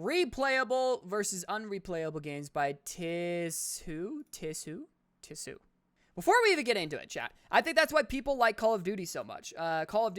Replayable versus Unreplayable games by Tissu. Before we even get into it, chat, I think that's why people like Call of Duty so much.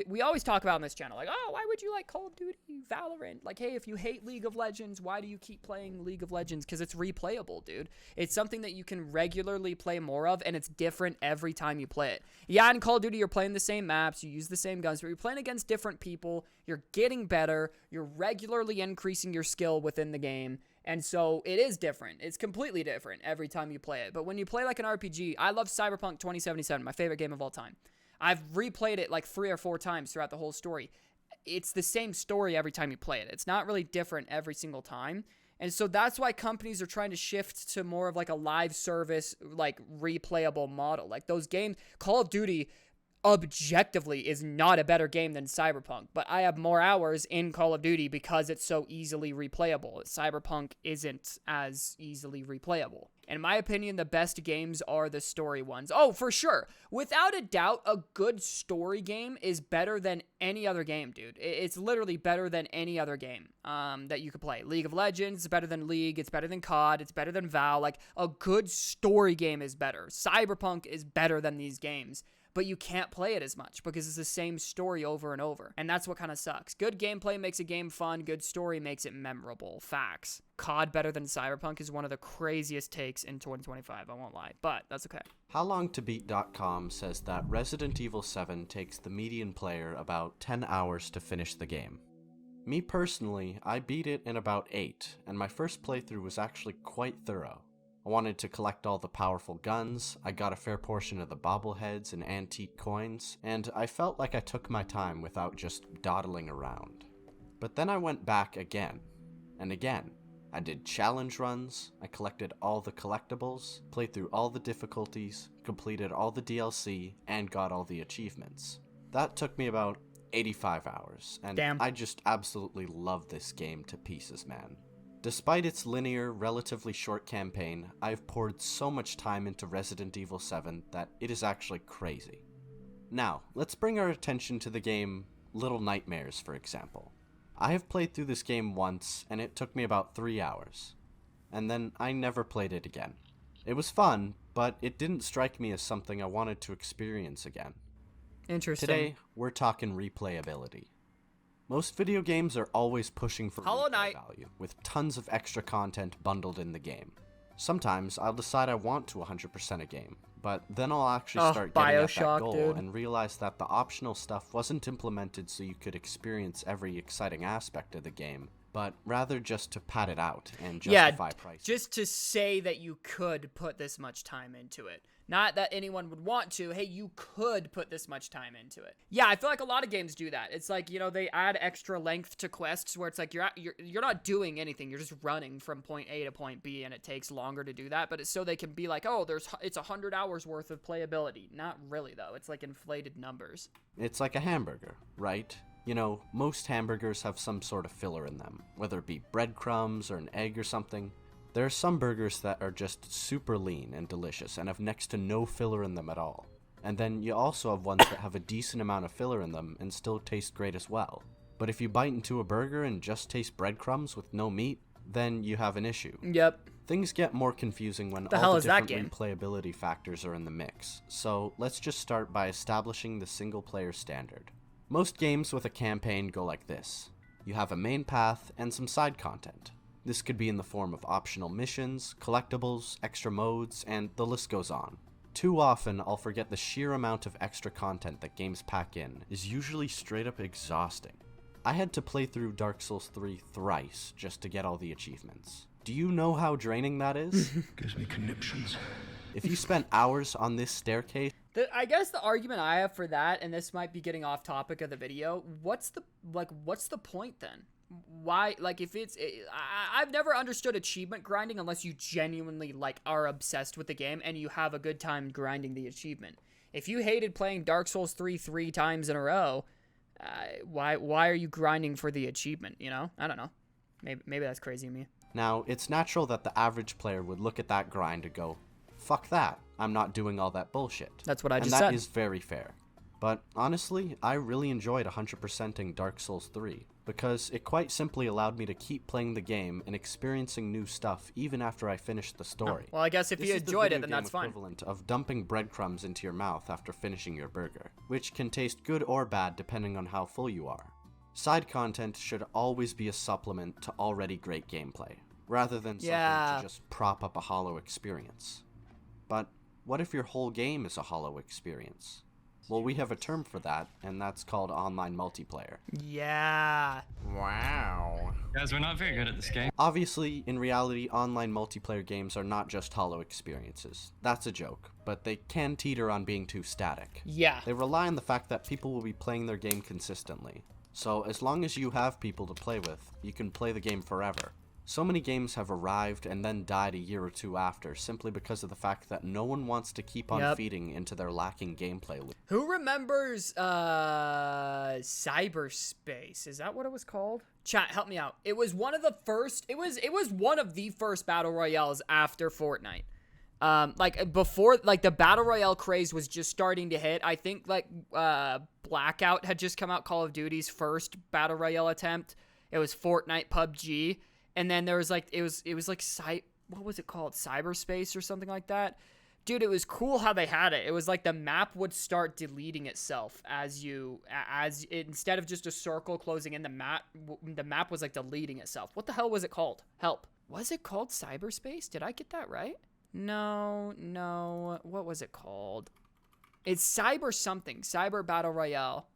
We always talk about on this channel, like, oh, why would you like Call of Duty, Valorant? Like, hey, if you hate League of Legends, why do you keep playing League of Legends? Because it's replayable, dude. It's something that you can regularly play more of, and it's different every time you play it. Yeah, in Call of Duty, you're playing the same maps, you use the same guns, but you're playing against different people, you're getting better, you're regularly increasing your skill within the game. And so it is different. It's completely different every time you play it. But when you play like an RPG, I love Cyberpunk 2077, my favorite game of all time. I've replayed it like 3 or 4 times throughout the whole story. It's the same story every time you play it. It's not really different every single time. And so that's why companies are trying to shift to more of like a live service, like replayable model. Like those games, Call of Duty objectively is not a better game than Cyberpunk, but I have more hours in Call of Duty because it's so easily replayable. Cyberpunk isn't as easily replayable. In my opinion, the best games are the story ones. Oh, for sure. Without a doubt, a good story game is better than any other game, dude. It's literally better than any other game that you could play. League of Legends is better than League. It's better than COD. It's better than VAL. Like, a good story game is better. Cyberpunk is better than these games. But you can't play it as much because it's the same story over and over. And that's what kind of sucks. Good gameplay makes a game fun. Good story makes it memorable. Facts. COD better than Cyberpunk is one of the craziest takes in 2025. I won't lie. But that's okay. HowLongToBeat.com says that Resident Evil 7 takes the median player about 10 hours to finish the game. Me personally, I beat it in about 8, and my first playthrough was actually quite thorough. I wanted to collect all the powerful guns, I got a fair portion of the bobbleheads and antique coins, and I felt like I took my time without just dawdling around. But then I went back again, and again. I did challenge runs, I collected all the collectibles, played through all the difficulties, completed all the DLC, and got all the achievements. That took me about 85 hours, and Damn. I just absolutely love this game to pieces, man. Despite its linear, relatively short campaign, I've poured so much time into Resident Evil 7 that it is actually crazy. Now, let's bring our attention to the game Little Nightmares, for example. I have played through this game once, and it took me about 3 hours. And then I never played it again. It was fun, but it didn't strike me as something I wanted to experience again. Interesting. Today, we're talking replayability. Most video games are always pushing for Hollow replay Knight value, with tons of extra content bundled in the game. Sometimes I'll decide I want to 100% a game, but then I'll actually start getting at BioShock, that goal dude. and realize that the optional stuff wasn't implemented so you could experience every exciting aspect of the game, but rather just to pad it out and justify price. Just to say that you could put this much time into it. Not that anyone would want to. Hey, you could put this much time into it. Yeah, I feel like a lot of games do that. It's like, you know, they add extra length to quests where it's like you're not doing anything. You're just running from point A to point B, and it takes longer to do that. But it's so they can be like, oh, it's 100 hours worth of playability. Not really, though. It's like inflated numbers. It's like a hamburger, right? You know, most hamburgers have some sort of filler in them, whether it be breadcrumbs or an egg or something. There are some burgers that are just super lean and delicious and have next to no filler in them at all. And then you also have ones that have a decent amount of filler in them and still taste great as well. But if you bite into a burger and just taste breadcrumbs with no meat, then you have an issue. Yep. Things get more confusing when The all hell the is that different game? replayability factors are in the mix. So let's just start by establishing the single player standard. Most games with a campaign go like this. You have a main path and some side content. This could be in the form of optional missions, collectibles, extra modes, and the list goes on. Too often, I'll forget the sheer amount of extra content that games pack in is usually straight up exhausting. I had to play through Dark Souls 3 thrice just to get all the achievements. Do you know how draining that is? Gives me conniptions. If you spent hours on this staircase, I guess the argument I have for that, and this might be getting off topic of the video, what's the point then? Why, like, if it's, I've never understood achievement grinding unless you genuinely, like, are obsessed with the game and you have a good time grinding the achievement. If you hated playing Dark Souls 3 times in a row, why are you grinding for the achievement, you know? I don't know. Maybe that's crazy of me. now it's natural that the average player would look at that grind and go, fuck that, I'm not doing all that bullshit. That's what I just said. And said. that is very fair. But honestly, I really enjoyed 100%ing Dark Souls 3. because it quite simply allowed me to keep playing the game and experiencing new stuff even after I finished the story. Well, I guess if you enjoyed it, then that's fine. This is the equivalent of dumping breadcrumbs into your mouth after finishing your burger, which can taste good or bad depending on how full you are. Side content should always be a supplement to already great gameplay, rather than something to just prop up a hollow experience. But what if your whole game is a hollow experience? Well, we have a term for that, and that's called online multiplayer. Yeah. Wow. Guys, we're not very good at this game. Obviously, in reality, online multiplayer games are not just hollow experiences. That's a joke, but they can teeter on being too static. Yeah. They rely on the fact that people will be playing their game consistently. So as long as you have people to play with, you can play the game forever. So many games have arrived and then died a year or two after, simply because of the fact that no one wants to keep on feeding into their lacking gameplay loop. Who remembers Cyberspace? Is that what it was called? Chat, help me out. It was one of the first, it was one of the first battle royales after Fortnite. Like before, like the battle royale craze was just starting to hit. I think like Blackout had just come out, Call of Duty's first battle royale attempt. It was Fortnite, PUBG. And then there was like, it was like, what was it called? Cyberspace or something like that. Dude, it was cool how they had it. It was like the map would start deleting itself instead of just a circle closing in, the map was like deleting itself. What the hell was it called? Help. Was it called Cyberspace? Did I get that right? No. What was it called? It's Cyber Battle Royale.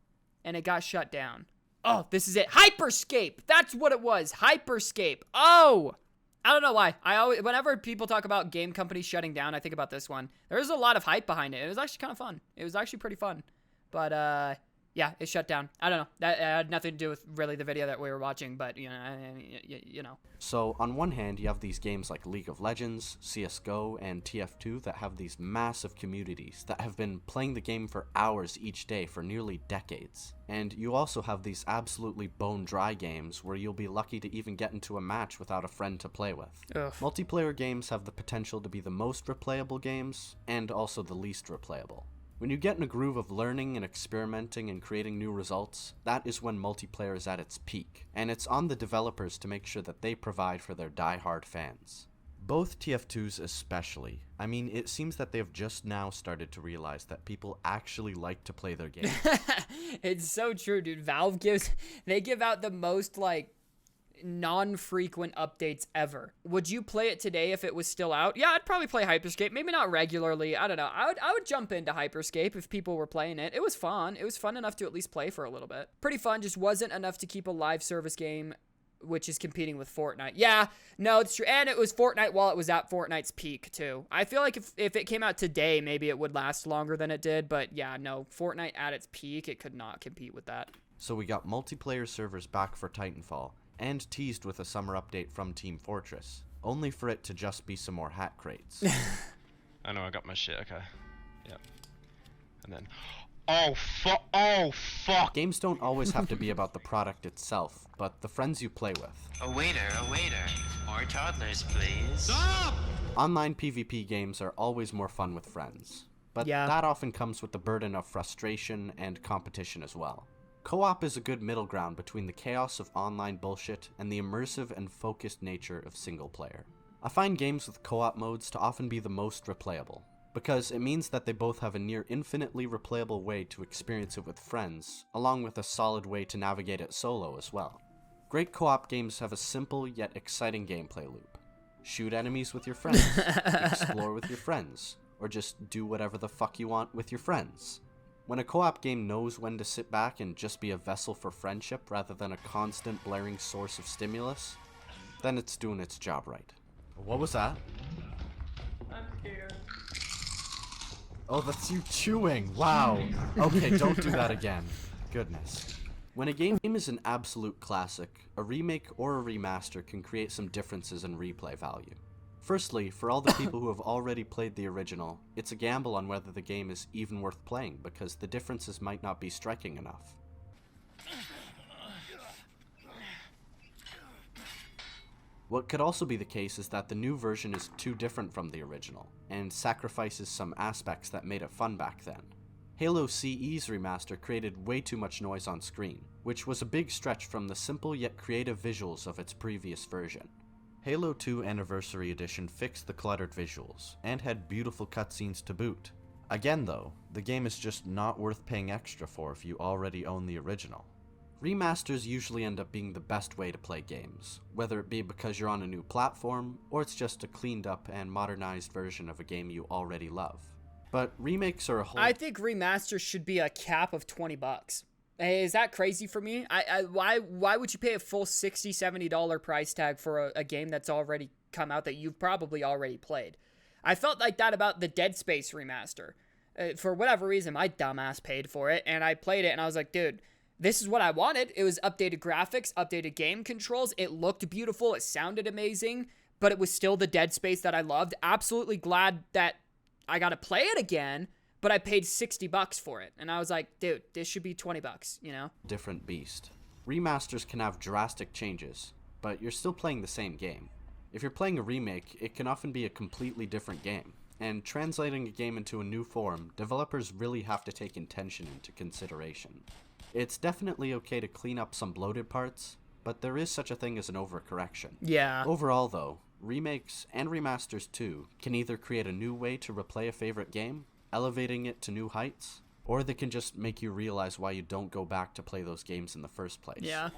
And it got shut down. Oh, this is it. Hyperscape. That's what it was. Hyperscape. Oh, I don't know why. Whenever people talk about game companies shutting down, I think about this one. There's a lot of hype behind it. It was actually kind of fun. It was actually pretty fun. But, yeah, it shut down. I don't know. That had nothing to do with really the video that we were watching, but, you know. So, on one hand, you have these games like League of Legends, CSGO, and TF2 that have these massive communities that have been playing the game for hours each day for nearly decades. And you also have these absolutely bone-dry games where you'll be lucky to even get into a match without a friend to play with. Ugh. Multiplayer games have the potential to be the most replayable games, and also the least replayable. When you get in a groove of learning and experimenting and creating new results, that is when multiplayer is at its peak, and it's on the developers to make sure that they provide for their die-hard fans. Both TF2s especially. I mean, it seems that they have just now started to realize that people actually like to play their games. It's so true, dude. Valve they give out the most, like, non-frequent updates ever. Would you play it today if it was still out? Yeah, I'd probably play Hyperscape. Maybe not regularly. I don't know. I would jump into Hyperscape if people were playing it. It was fun. It was fun enough to at least play for a little bit. Pretty fun. Just wasn't enough to keep a live service game, which is competing with Fortnite. Yeah, no, it's true. And it was Fortnite while it was at Fortnite's peak, too. I feel like if it came out today, maybe it would last longer than it did. But yeah, no, Fortnite at its peak, it could not compete with that. So we got multiplayer servers back for Titanfall, and teased with a summer update from Team Fortress, only for it to just be some more hat crates. I know, I got my shit, okay. Yep. And then... Oh, fuck! Games don't always have to be about the product itself, but the friends you play with. A waiter. More toddlers, please. Stop! Online PvP games are always more fun with friends, but that often comes with the burden of frustration and competition as well. Co-op is a good middle ground between the chaos of online bullshit and the immersive and focused nature of single player. I find games with co-op modes to often be the most replayable, because it means that they both have a near infinitely replayable way to experience it with friends, along with a solid way to navigate it solo as well. Great co-op games have a simple yet exciting gameplay loop. Shoot enemies with your friends, explore with your friends, or just do whatever the fuck you want with your friends. When a co-op game knows when to sit back and just be a vessel for friendship rather than a constant blaring source of stimulus, then it's doing its job right. What was that? I'm scared. Oh, that's you chewing. Wow. Okay, don't do that again. Goodness. When a game is an absolute classic, a remake or a remaster can create some differences in replay value. Firstly, for all the people who have already played the original, it's a gamble on whether the game is even worth playing because the differences might not be striking enough. What could also be the case is that the new version is too different from the original, and sacrifices some aspects that made it fun back then. Halo CE's remaster created way too much noise on screen, which was a big stretch from the simple yet creative visuals of its previous version. Halo 2 Anniversary Edition fixed the cluttered visuals, and had beautiful cutscenes to boot. Again though, the game is just not worth paying extra for if you already own the original. Remasters usually end up being the best way to play games, whether it be because you're on a new platform, or it's just a cleaned up and modernized version of a game you already love. But remakes are a whole... I think remasters should be a cap of $20. Hey, is that crazy for me? Why would you pay a full $60, $70 price tag for a game that's already come out that you've probably already played? I felt like that about the Dead Space remaster. For whatever reason, my dumbass paid for it, and I played it, and I was like, dude, this is what I wanted. It was updated graphics, updated game controls. It looked beautiful. It sounded amazing, but it was still the Dead Space that I loved. Absolutely glad that I got to play it again, but I paid $60 for it. And I was like, dude, this should be $20, you know? Different beast. Remasters can have drastic changes, but you're still playing the same game. If you're playing a remake, it can often be a completely different game. And translating a game into a new form, developers really have to take intention into consideration. It's definitely okay to clean up some bloated parts, but there is such a thing as an overcorrection. Yeah. Overall though, remakes and remasters too can either create a new way to replay a favorite game, elevating it to new heights, or they can just make you realize why you don't go back to play those games in the first place. Yeah.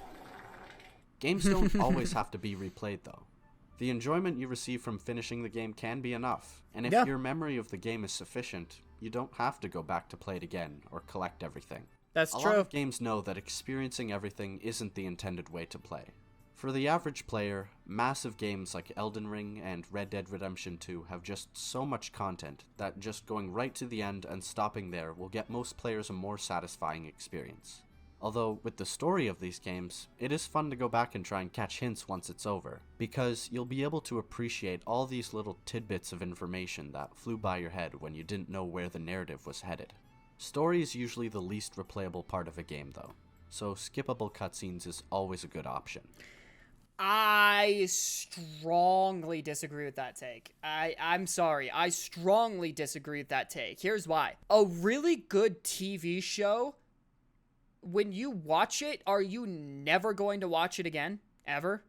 Games don't always have to be replayed though. The enjoyment you receive from finishing the game can be enough, and if your memory of the game is sufficient, you don't have to go back to play it again or collect everything. That's true. A lot of games know that experiencing everything isn't the intended way to play. For the average player, massive games like Elden Ring and Red Dead Redemption 2 have just so much content that just going right to the end and stopping there will get most players a more satisfying experience. Although, with the story of these games, it is fun to go back and try and catch hints once it's over, because you'll be able to appreciate all these little tidbits of information that flew by your head when you didn't know where the narrative was headed. Story is usually the least replayable part of a game though, so skippable cutscenes is always a good option. I strongly disagree with that take. I'm sorry. I strongly disagree with that take. Here's why. A really good TV show, when you watch it, are you never going to watch it again? Ever?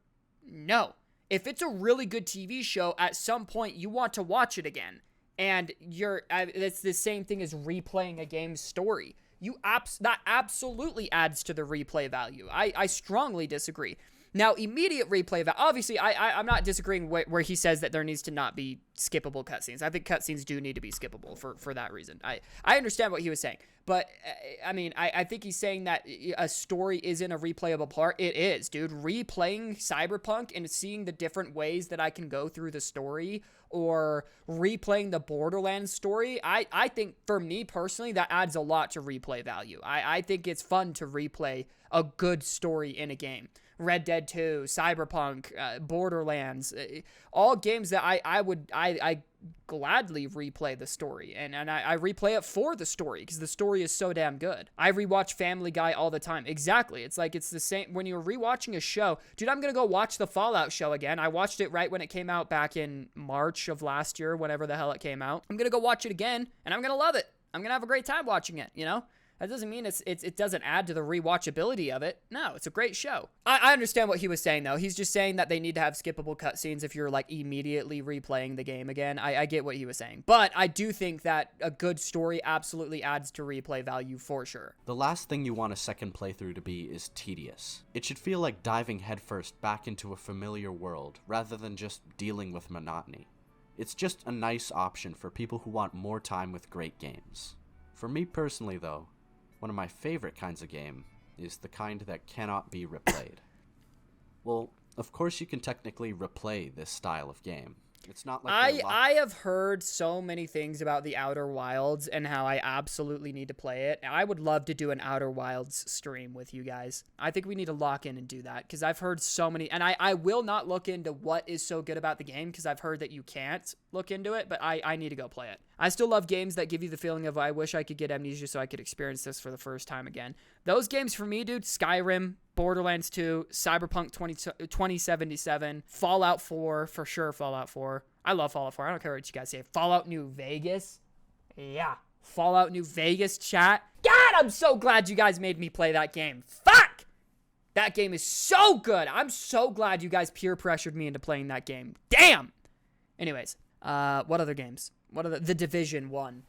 No. If it's a really good TV show, at some point you want to watch it again. And it's the same thing as replaying a game's story. That absolutely adds to the replay value. I strongly disagree. Now, immediate replay value, obviously, I'm not disagreeing where he says that there needs to not be skippable cutscenes. I think cutscenes do need to be skippable for that reason. I understand what he was saying, but I mean, I think he's saying that a story isn't a replayable part. It is, dude. Replaying Cyberpunk and seeing the different ways that I can go through the story, or replaying the Borderlands story, I think for me personally, that adds a lot to replay value. I think it's fun to replay a good story in a game. Red Dead 2, Cyberpunk, Borderlands, all games that I gladly replay the story, and I replay it for the story because the story is so damn good. I rewatch Family Guy all the time. Exactly. It's like it's the same when you're rewatching a show. Dude, I'm gonna go watch the Fallout show again. I watched it right when it came out back in March of last year, whenever the hell it came out. I'm gonna go watch it again, and I'm gonna love it. I'm gonna have a great time watching it, you know? That doesn't mean it doesn't add to the rewatchability of it. No, it's a great show. I understand what he was saying, though. He's just saying that they need to have skippable cutscenes if you're, like, immediately replaying the game again. I get what he was saying. But I do think that a good story absolutely adds to replay value for sure. The last thing you want a second playthrough to be is tedious. It should feel like diving headfirst back into a familiar world, rather than just dealing with monotony. It's just a nice option for people who want more time with great games. For me personally, though, one of my favorite kinds of game is the kind that cannot be replayed. Well, of course you can technically replay this style of game. It's not like I have heard so many things about the Outer Wilds and how I absolutely need to play it. I would love to do an Outer Wilds stream with you guys. I think we need to lock in and do that because I've heard so many, and I will not look into what is so good about the game because I've heard that you can't look into it, but I need to go play it. I still love games that give you the feeling of I wish I could get amnesia so I could experience this for the first time again. Those games for me, dude, Skyrim, Borderlands 2, Cyberpunk 2077, Fallout 4, for sure Fallout 4. I love Fallout 4. I don't care what you guys say. Fallout New Vegas. Yeah. Fallout New Vegas, chat. God, I'm so glad you guys made me play that game. Fuck! That game is so good. I'm so glad you guys peer pressured me into playing that game. Damn. Anyways, what other games? What are the Division 1?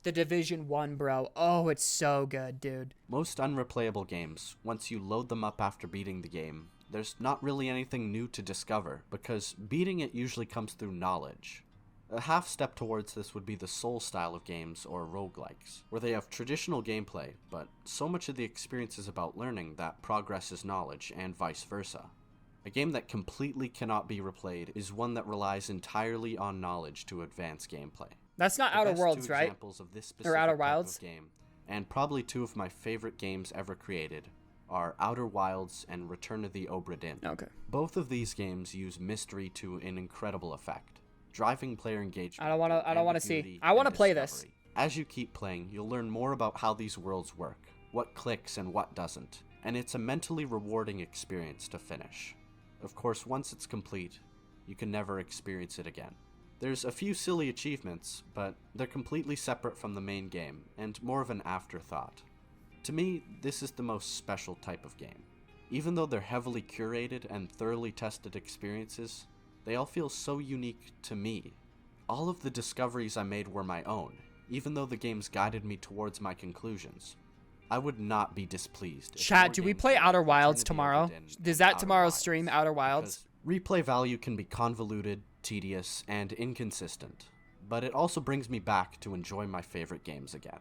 The Division 1, bro. Oh, it's so good, dude. Most unreplayable games, once you load them up after beating the game, there's not really anything new to discover, because beating it usually comes through knowledge. A half step towards this would be the Soul style of games, or roguelikes, where they have traditional gameplay, but so much of the experience is about learning that progress is knowledge, and vice versa. A game that completely cannot be replayed is one that relies entirely on knowledge to advance gameplay. That's not The Outer best Worlds, two right? examples of this specific Or Outer type of Wilds? game, and probably two of my favorite games ever created, are Outer Wilds and Return of the Obra Dinn. Okay. Both of these games use mystery to an incredible effect, driving player engagement. I don't want to see. ambiguity, I want to and play this. discovery. As you keep playing, you'll learn more about how these worlds work, what clicks and what doesn't, and it's a mentally rewarding experience to finish. Of course, once it's complete, you can never experience it again. There's a few silly achievements, but they're completely separate from the main game, and more of an afterthought. To me, this is the most special type of game. Even though they're heavily curated and thoroughly tested experiences, they all feel so unique to me. All of the discoveries I made were my own, even though the games guided me towards my conclusions. I would not be displeased. if Chat, more do we games play like Outer Wilds Return of the tomorrow? Obra Dinn Is and that Outer tomorrow's Wilds, stream, Outer Wilds? because replay value can be convoluted, tedious, and inconsistent, but it also brings me back to enjoy my favorite games again.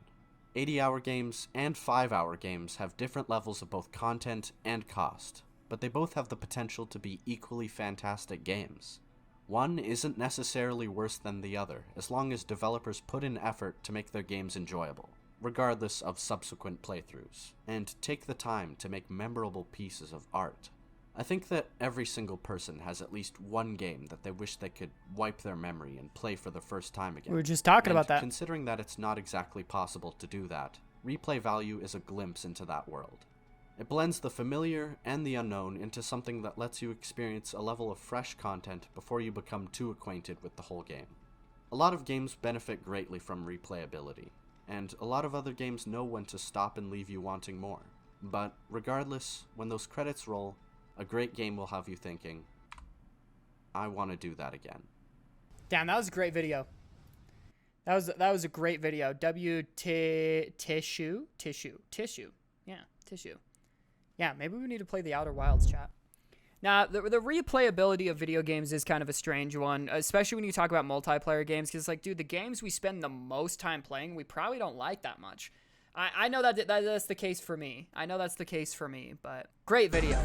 80-hour games and 5-hour games have different levels of both content and cost, but they both have the potential to be equally fantastic games. One isn't necessarily worse than the other, as long as developers put in effort to make their games enjoyable, regardless of subsequent playthroughs, and take the time to make memorable pieces of art. I think that every single person has at least one game that they wish they could wipe their memory and play for the first time again. We were just talking And about that. Considering that it's not exactly possible to do that, replay value is a glimpse into that world. It blends the familiar and the unknown into something that lets you experience a level of fresh content before you become too acquainted with the whole game. A lot of games benefit greatly from replayability, and a lot of other games know when to stop and leave you wanting more. But regardless, when those credits roll, a great game will have you thinking, I want to do that again. Damn, that was a great video. That was a great video. Tissue. Yeah, tissue. Yeah, maybe we need to play the Outer Wilds, chat. Now, the replayability of video games is kind of a strange one, especially when you talk about multiplayer games, because, like, dude, the games we spend the most time playing, we probably don't like that much. I know that's the case for me. But great video.